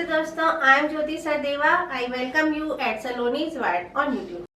Namaste दोस्तों, I am Jyoti Sachdeva. I welcome you at Saloni's World on YouTube.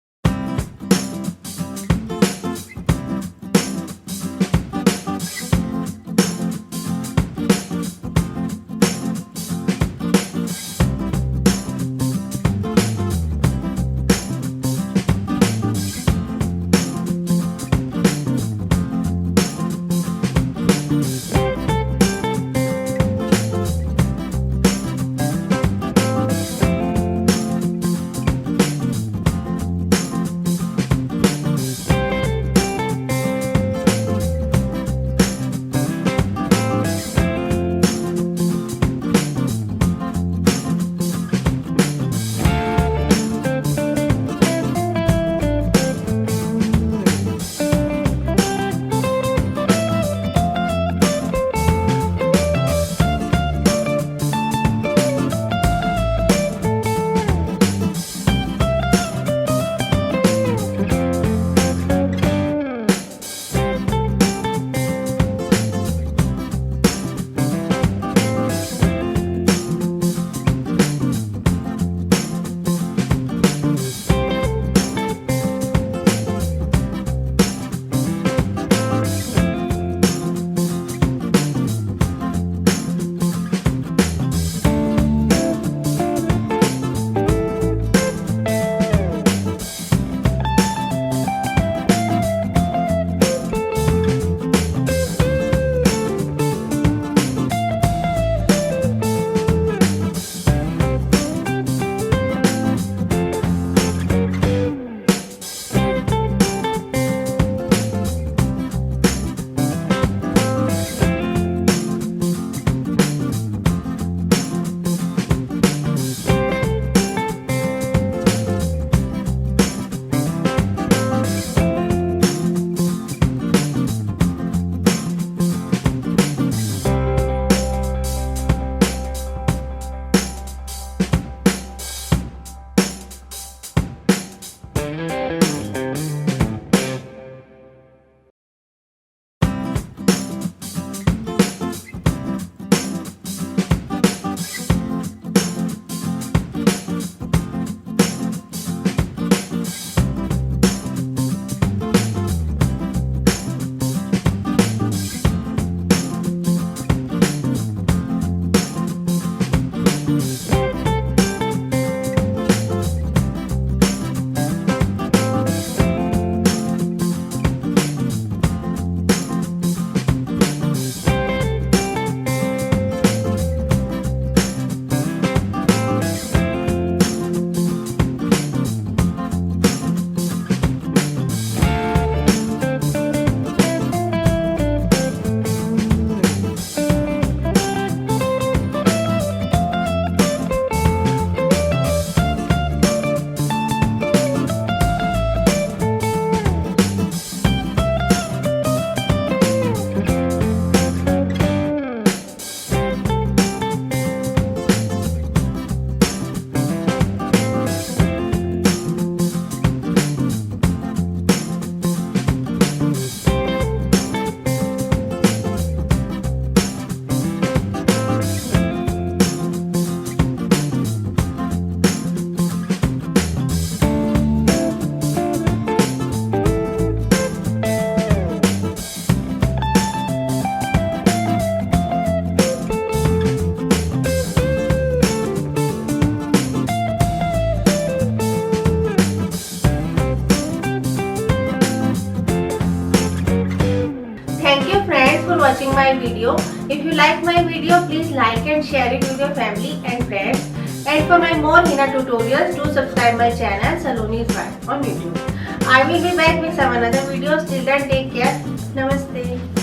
Thank you friends for watching my video. If you like my video, please like and share it with your family and friends. And for my more henna tutorials, do subscribe my channel Saloni's World on YouTube. I will be back with some another videos. Till then, take care. Namaste.